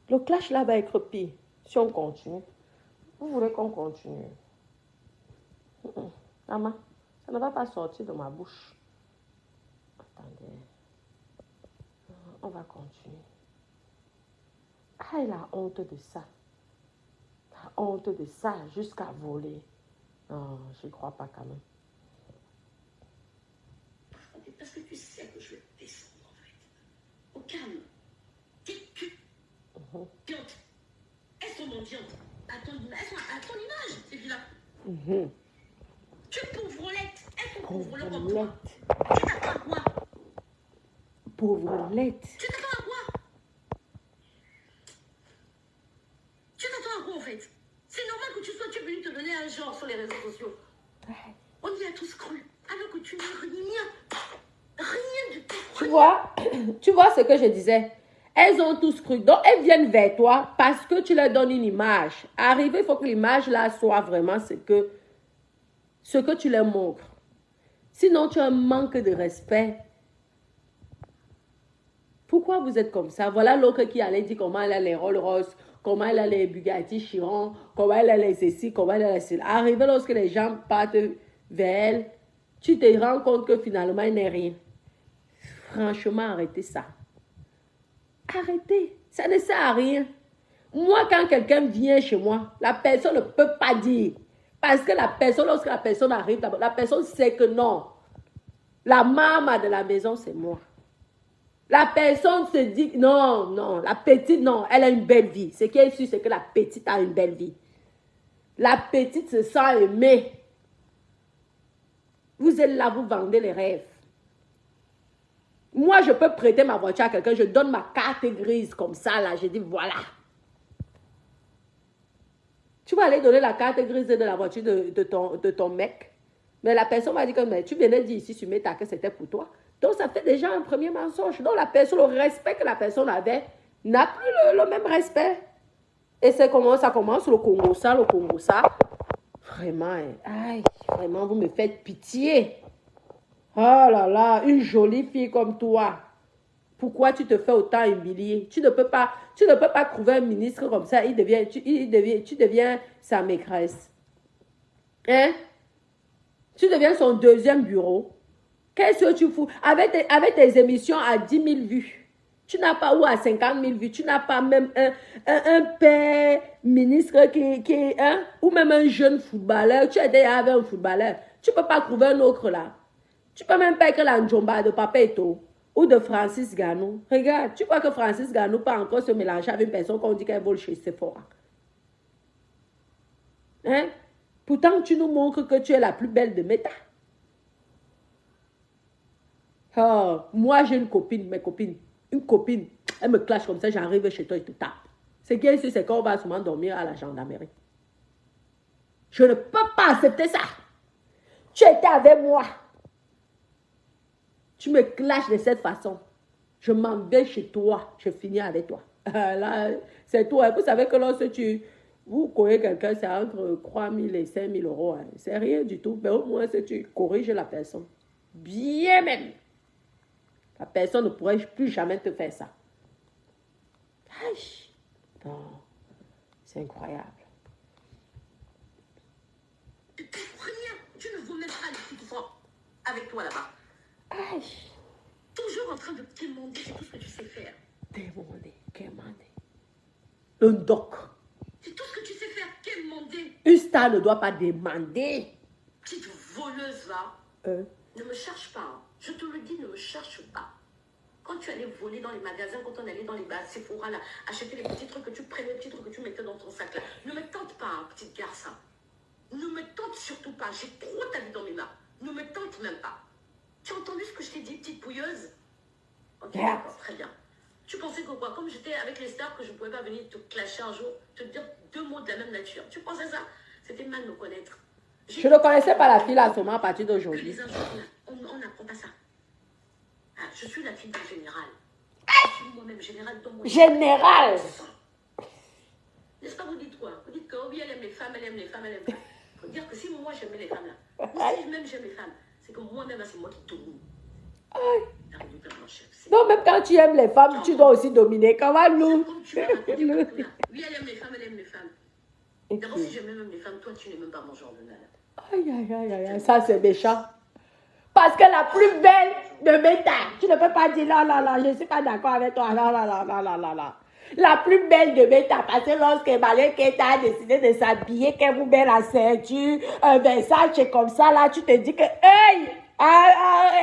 Le clash là va être pire. Si on continue. Vous voulez qu'on continue? Maman, ça ne va pas sortir de ma bouche. Attendez. On va continuer. Ah, la honte de ça. La honte de ça jusqu'à voler. Non, je ne crois pas quand même. Parce que tu sais que je vais te descendre en fait. Au calme. Mendiante. Elles sont mendiantes. À ton image, ces filles-là. Tu es pauvrelette. Elles sont pauvrelottes comme toi. Tu t'attends à quoi? Pauvrelette. Tu t'attends à quoi? Tu t'attends à quoi en fait? C'est normal que tu es venu te donner un genre sur les réseaux sociaux. vois ce que je disais. Elles ont tous cru. Donc, elles viennent vers toi parce que tu leur donnes une image. Arrivé, il faut que l'image là soit vraiment ce que tu leur montres. Sinon, tu as un manque de respect. Pourquoi vous êtes comme ça? Voilà l'autre qui allait dire comment elle a les Rolls Royce, comment elle a les Bugatti Chiron, comment elle a les ceci, comment elle a les cela. Arrivé lorsque les gens partent vers elle, tu te rends compte que finalement, elle n'est rien. Franchement, arrêtez ça. Arrêtez. Ça ne sert à rien. Moi, quand quelqu'un vient chez moi, la personne ne peut pas dire. Parce que la personne, lorsque la personne arrive, la personne sait que non. La maman de la maison, c'est moi. La personne se dit, non, non, la petite, non, elle a une belle vie. Ce qui est sûr, c'est que la petite a une belle vie. La petite se sent aimée. Vous êtes là, vous vendez les rêves. Moi, je peux prêter ma voiture à quelqu'un, je donne ma carte grise comme ça, là, je dis, voilà. Tu vas aller donner la carte grise de la voiture de ton mec. Mais la personne va dire que mais tu venais dire ici sur Meta que c'était pour toi. Donc, ça fait déjà un premier mensonge. Donc, la personne, le respect que la personne avait, n'a plus le même respect. Et c'est comment ça commence, le Congo ça. Vraiment, aïe, vraiment, vous me faites pitié. Oh là là, une jolie fille comme toi. Pourquoi tu te fais autant humilier? Tu ne peux pas trouver un ministre comme ça, tu deviens sa maîtresse. Hein? Tu deviens son deuxième bureau. Qu'est-ce que tu fous? Avec tes émissions à 10 000 vues, tu n'as pas, ou à 50 000 vues, tu n'as pas même un père ministre qui est, hein? Ou même un jeune footballeur. Tu es déjà avec un footballeur. Tu ne peux pas trouver un autre là. Tu ne peux même pas écrire la Njomba de Papa Eto ou de Francis Ganou. Regarde, tu crois que Francis Ganou peut encore se mélanger avec une personne qu'on dit qu'elle vole chez Sephora. Hein? Pourtant, tu nous montres que tu es la plus belle de Meta. Oh, moi, j'ai une copine, une copine, elle me clash comme ça, j'arrive chez toi et te tape. Ce qui est sûr, c'est qu'on va souvent dormir à la gendarmerie. Je ne peux pas accepter ça. Tu étais avec moi. Tu me clashes de cette façon. Je m'en vais chez toi. Je finis avec toi. Là, c'est toi. Vous savez que lorsque vous connaissez quelqu'un, c'est entre 3 000 et 5 000 euros. Hein. C'est rien du tout. Mais au moins, si tu corriges la personne. Bien même. La personne ne pourrait plus jamais te faire ça. Aïe. Non. C'est incroyable. Tu ne vaux même pas les petits francs avec toi là-bas. Aïe. Toujours en train de demander tout ce que tu sais faire. Demander. Le doc. C'est tout ce que tu sais faire. Demander. Une star ne doit pas demander. Petite voleuse là. Ne me cherche pas. Hein. Je te le dis, ne me cherche pas. Quand tu allais voler dans les magasins, quand on allait dans les bars, Sephora là, acheter les petits trucs que tu prenais, les petits trucs que tu mettais dans ton sac là. Ne me tente pas, hein, petite garçon. Ne me tente surtout pas. J'ai trop ta vie dans mes mains. Ne me tente même pas. Tu as entendu ce que je t'ai dit, petite pouilleuse? Ok, d'accord, très bien. Tu pensais que quoi? Comme j'étais avec les stars, que je ne pouvais pas venir te clasher un jour, te dire 2 mots de la même nature. Tu pensais ça? C'était mal de me connaître. Je ne connaissais pas la fille là seulement à partir d'aujourd'hui. Les injures, on n'apprend pas ça. Ah, je suis la fille d'un général. Je suis moi-même général dans mon... Général! N'est-ce pas, vous dites quoi? Vous dites que oui, elle aime les femmes, elle aime les femmes, elle aime les femmes. Il faut dire que si moi j'aimais les femmes là, ou si même j'aime les femmes, c'est que moi-même, c'est moi qui domine. Non, même quand tu aimes les femmes, tu dois aussi dominer. Comment nous? Oui, elle aime les femmes, elle aime les femmes. D'abord, si j'aimais même les femmes, toi, tu n'es même pas mon genre de nana. Aïe, ça c'est méchant. Parce que la plus belle de Meta, tu ne peux pas dire non, je ne suis pas d'accord avec toi. Non. La plus belle de Meta, parce que lorsque Emmanuel Keita a décidé de s'habiller, qu'elle vous met la ceinture, un Versace comme ça, là, tu te dis que, hey,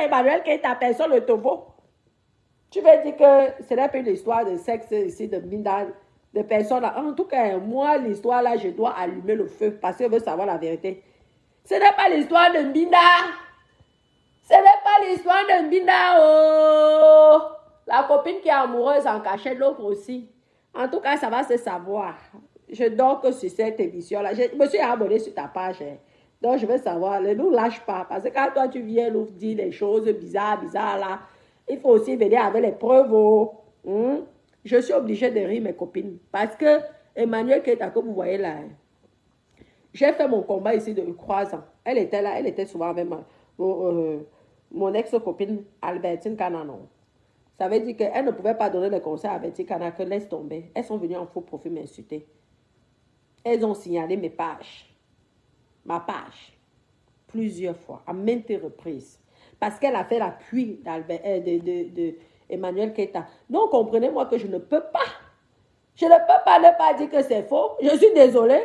Emmanuel Keita, personne ne te vaut. Tu veux dire que ce n'est pas une histoire de sexe ici, de Minda, de personnes. En tout cas, moi, l'histoire là, je dois allumer le feu parce que je veux savoir la vérité. Ce n'est pas l'histoire de Minda. Ce n'est pas l'histoire de Mbina, oh! La copine qui est amoureuse en cachette, l'autre aussi. En tout cas, ça va se savoir. Je dors que sur cette émission-là. Je me suis abonnée sur ta page. Hein. Donc, je veux savoir. Ne nous lâche pas. Parce que quand toi, tu viens nous dire des choses bizarres là, Il faut aussi venir avec les preuves. Oh. Je suis obligée de rire, mes copines. Parce que Emmanuel Keita, que vous voyez là, j'ai fait mon combat ici de 3 ans. Elle était là, elle était souvent avec mon ex-copine Albertine Cananon. Ça veut dire qu'elle ne pouvait pas donner les conseils à Albertine Cananon, que laisse tomber. Elles sont venues en faux profil m'insulter. Elles ont signalé mes pages. Ma page. Plusieurs fois, à maintes reprises. Parce qu'elle a fait l'appui de Emmanuel Keita. Donc, comprenez-moi que je ne peux pas. Je ne peux pas ne pas dire que c'est faux. Je suis désolée.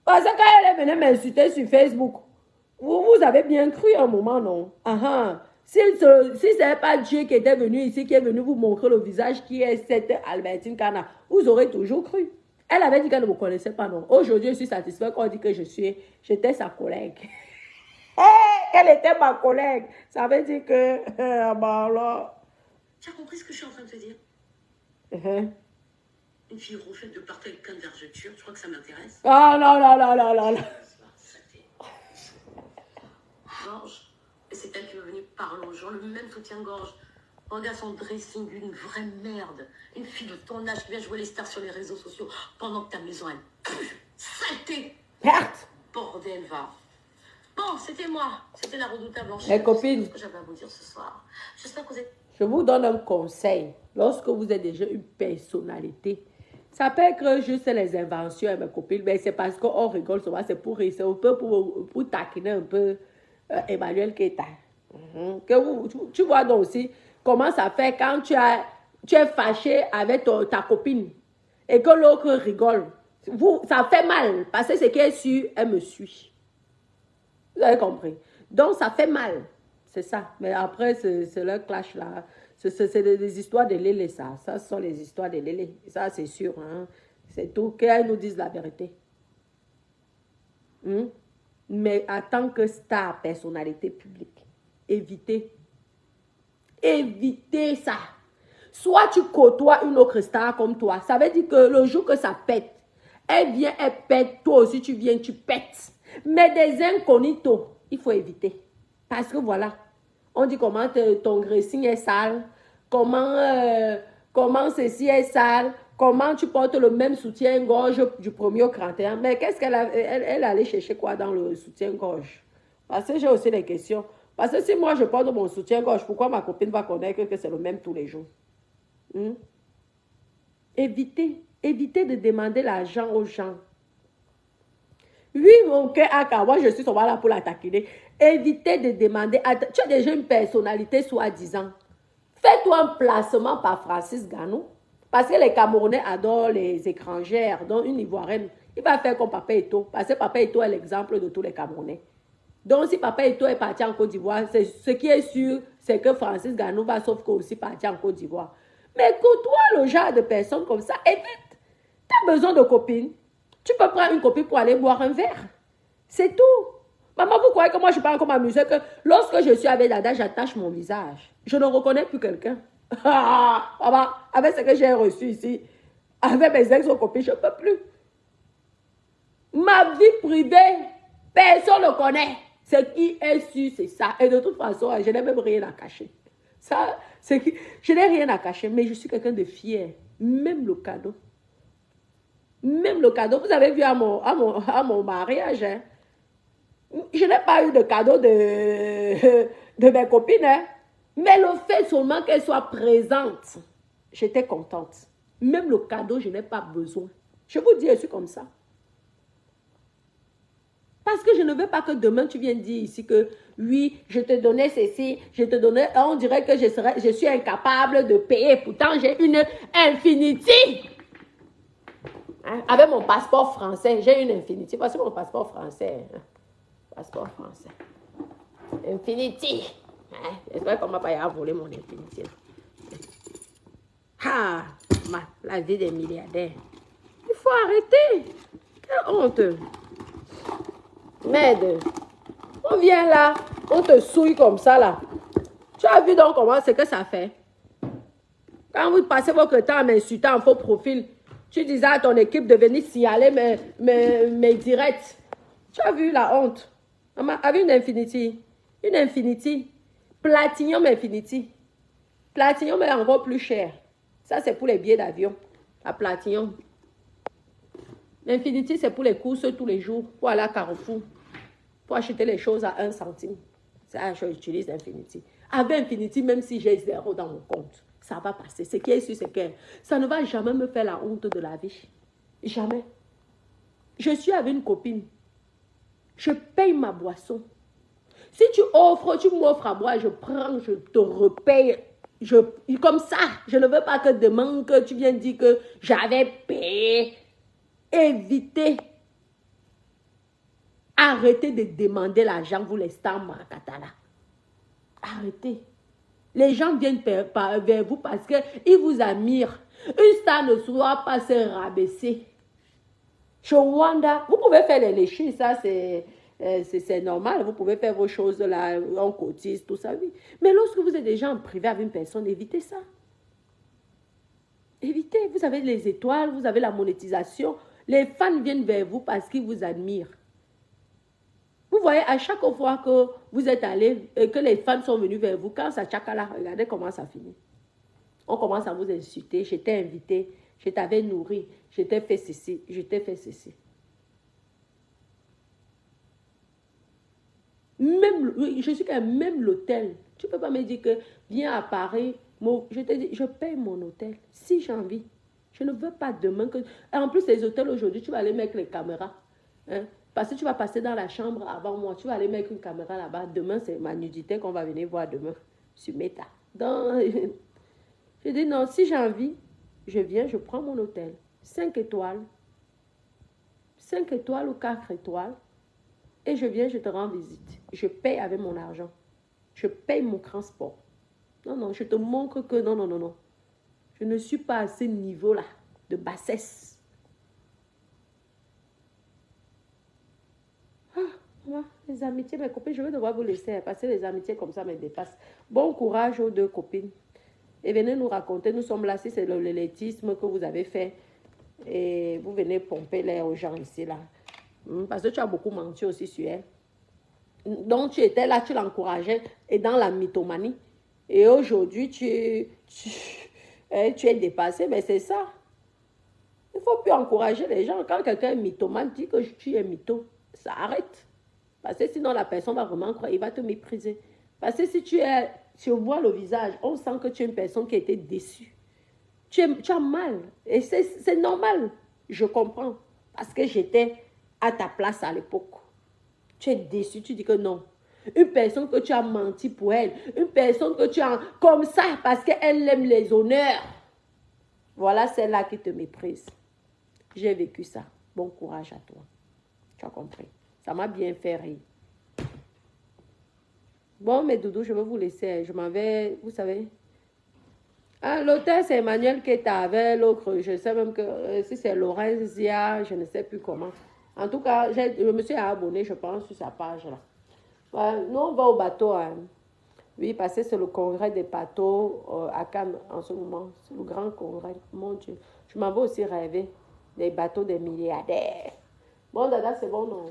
Parce que quand elle est venue m'insulter sur Facebook, vous avez bien cru un moment, non? Si ce n'est pas Dieu qui était venu ici, qui est venu vous montrer le visage qui est cette Albertine Cana, vous aurez toujours cru. Elle avait dit qu'elle ne me connaissait pas, non? Aujourd'hui, je suis satisfaite quand on dit que j'étais sa collègue. Elle était ma collègue. Ça veut dire que... Tu as compris ce que je suis en train de te dire? Une fille refaite de partir avec plein de vergetures, tu crois que ça m'intéresse? Ah non. Gorge. Et c'est elle qui est venue parler aux gens, le même soutien-gorge. Regarde son dressing, une vraie merde. Une fille de ton âge qui vient jouer les stars sur les réseaux sociaux pendant que ta maison, elle pue. Saleté! Merde! Bordel, va. Bon, c'était moi. C'était la redoutable blanche. Mes copines. C'est ce que j'avais à vous dire ce soir. J'espère que vous êtes... Je vous donne un conseil. Lorsque vous êtes déjà une personnalité, ça peut être juste les inventions, mes copines, mais c'est parce qu'on rigole souvent, c'est pour rire, c'est un peu pour taquiner un peu Emmanuel Keita. Tu vois donc aussi comment ça fait quand tu es fâché avec ta copine et que l'autre rigole. Ça fait mal parce que c'est qu'elle suit, elle me suit. Vous avez compris? Donc ça fait mal. C'est ça. Mais après, c'est le clash là. C'est des histoires de Lélé, ça. Ça, ce sont les histoires de Lélé. Ça, c'est sûr. Hein? C'est tout. Qu'elles nous disent la vérité. Mais en tant que star, personnalité publique, évitez. Évitez ça. Soit tu côtoies une autre star comme toi. Ça veut dire que le jour que ça pète, elle vient, elle pète. Toi aussi, tu viens, tu pètes. Mais des incognitos, il faut éviter. Parce que voilà, on dit comment ton dressing est sale, comment ceci est sale, comment tu portes le même soutien-gorge du 1er au 31. Mais qu'est-ce qu'elle allait chercher quoi dans le soutien-gorge? Parce que j'ai aussi des questions. Parce que si moi je porte mon soutien-gorge, pourquoi ma copine va connaître que c'est le même tous les jours? Évitez de demander l'argent aux gens. Oui, mon cœur, moi je suis souvent là pour l'attaquer. Évitez de demander. Tu as déjà une personnalité soi-disant. Fais-toi un placement par Francis Ganou. Parce que les Camerounais adorent les étrangères. Donc une Ivoirienne, il va faire comme Papa Eto'o. Parce que Papa Eto'o est l'exemple de tous les Camerounais. Donc si Papa Eto'o est parti en Côte d'Ivoire, ce qui est sûr, c'est que Francis Ganou va sauf que aussi partir en Côte d'Ivoire. Mais côtoie le genre de personnes comme ça. Évite. Tu as besoin de copines. Tu peux prendre une copine pour aller boire un verre. C'est tout. Maman, vous croyez que moi, je parle comme amusée que lorsque je suis avec Dada, j'attache mon visage. Je ne reconnais plus quelqu'un. Maman, avec ce que j'ai reçu ici, avec mes ex-copines, je ne peux plus. Ma vie privée, personne ne connaît. Ce qui est sûr, c'est ça. Et de toute façon, je n'ai même rien à cacher. Ça, je n'ai rien à cacher, mais je suis quelqu'un de fier. Même le cadeau. Même le cadeau, vous avez vu à mon mariage, hein? Je n'ai pas eu de cadeau de mes copines, hein? Mais le fait seulement qu'elles soient présentes, j'étais contente. Même le cadeau, je n'ai pas besoin. Je vous dis, je suis comme ça. Parce que je ne veux pas que demain, tu viennes dire ici que oui, je te donnais ceci, je te donnais... On dirait que je suis incapable de payer. Pourtant, j'ai une Infinity. Avec mon passeport français, j'ai une Infinity. Voici mon passeport français. Passeport français. Infinity. J'espère qu'on ne m'a pas volé mon Infinity. La vie des milliardaires. Il faut arrêter. Quelle honte. Merde. On vient là, on te souille comme ça là. Tu as vu donc comment c'est que ça fait? Quand vous passez votre temps à m'insulter en faux profil, tu disais à ton équipe de venir signaler mes directs. Tu as vu la honte? Maman, avec une Infinity. Une Infinity. Platinum Infinity. Platinium est encore plus cher. Ça, c'est pour les billets d'avion. La Platinium. L'Infinity, c'est pour les courses tous les jours. Pour aller à Carrefour. Pour acheter les choses à 1 centime. Ça, j'utilise l'Infinity. Avec Infinity, même si j'ai 0 dans mon compte, ça va passer. Ce qui est sûr, c'est que ça ne va jamais me faire la honte de la vie. Jamais. Je suis avec une copine. Je paye ma boisson. Si tu m'offres à boire, je prends, je te repaye. Comme ça, je ne veux pas que demain que tu viennes dire que j'avais payé. Évitez. Arrêtez de demander l'argent, vous les stars Marakatala. Arrêtez. Les gens viennent vers vous parce qu'ils vous admirent. Une star ne doit pas se rabaisser. Chowanda, vous pouvez faire les léchis, ça c'est normal. Vous pouvez faire vos choses là, on cotise, tout ça, oui. Mais lorsque vous êtes déjà en privé avec une personne, évitez ça. Évitez. Vous avez les étoiles, vous avez la monétisation. Les fans viennent vers vous parce qu'ils vous admirent. Vous voyez, à chaque fois que vous êtes allé, que les fans sont venus vers vous, quand ça tchakala, regardez comment ça finit. On commence à vous insulter, je t'ai invité, je t'avais nourri, je t'ai fait ceci, je t'ai fait ceci. Même, je suis quand même l'hôtel. Tu ne peux pas me dire que viens à Paris, je te dis, je paye mon hôtel, si j'ai envie. Je ne veux pas demain que... En plus, les hôtels aujourd'hui, tu vas aller mettre les caméras. Hein? Parce que tu vas passer dans la chambre avant moi. Tu vas aller mettre une caméra là-bas. Demain, c'est ma nudité qu'on va venir voir demain. Sur Meta. Je dis non, si j'ai envie, je viens, je prends mon hôtel. 5 étoiles. 5 étoiles ou 4 étoiles. Et je viens, je te rends visite. Je paye avec mon argent. Je paye mon transport. Non, non, je te montre que non, non, non, non. Je ne suis pas à ce niveau-là de bassesse. Les amitiés, mes copines, je vais devoir vous laisser parce que les amitiés comme ça me dépassent. Bon courage aux 2 copines. Et venez nous raconter, nous sommes là, si c'est le l'élétisme que vous avez fait. Et vous venez pomper l'air aux gens ici, là. Parce que tu as beaucoup menti aussi sur elle. Donc tu étais là, tu l'encourageais et dans la mythomanie. Et aujourd'hui, tu es dépassé, mais c'est ça. Il ne faut plus encourager les gens. Quand quelqu'un est mythomane, dit que tu es mytho, ça arrête. Parce que sinon, la personne va vraiment croire, il va te mépriser. Parce que si tu vois le visage, on sent que tu es une personne qui a été déçue. Tu as mal. Et c'est normal. Je comprends. Parce que j'étais à ta place à l'époque. Tu es déçu, tu dis que non. Une personne que tu as menti pour elle. Une personne que tu as comme ça parce qu'elle aime les honneurs. Voilà celle-là qui te méprise. J'ai vécu ça. Bon courage à toi. Tu as compris. Ça m'a bien fait rire. Bon, mes doudous, je vais vous laisser. Je m'en vais, vous savez. Ah, l'hôtel, c'est Emmanuel qui est avec l'autre. Je sais même que si c'est Lorenzia, je ne sais plus comment. En tout cas, je me suis abonné, je pense, sur sa page là. Nous, on va au bateau. Hein. Oui, parce que c'est le congrès des bateaux à Cannes en ce moment. C'est le grand congrès. Mon Dieu. Je m'en vais aussi rêver des bateaux des milliardaires. Bon, Dada, c'est bon, non?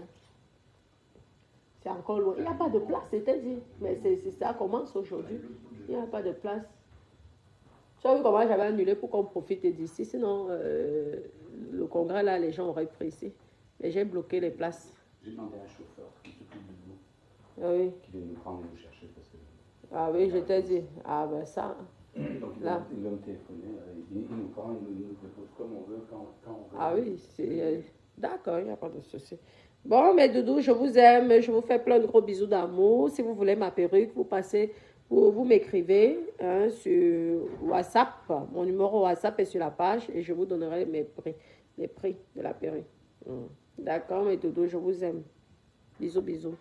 C'est encore loin. Il n'y a pas de place, c'était dit. Mais ça commence aujourd'hui. Il n'y a pas de place. Tu as vu comment j'avais annulé pour qu'on profite d'ici. Sinon, le congrès, là, les gens auraient pris ici. Mais j'ai bloqué les places. J'ai demandé à un chauffeur qui s'occupe de nous. Ah oui. Qui vient nous prendre et nous chercher. Parce que... Ah oui, je t'ai dit. Ah ben ça. Donc là. Il va me téléphoner. Il nous prend, il nous dépose comme on veut, quand on veut. Ah oui, c'est... D'accord, il n'y a pas de souci. Bon, mes doudous, je vous aime. Je vous fais plein de gros bisous d'amour. Si vous voulez ma perruque, vous passez, vous m'écrivez hein, sur WhatsApp. Mon numéro WhatsApp est sur la page et je vous donnerai les prix de la perruque. D'accord, mes doudous, je vous aime. Bisous, bisous.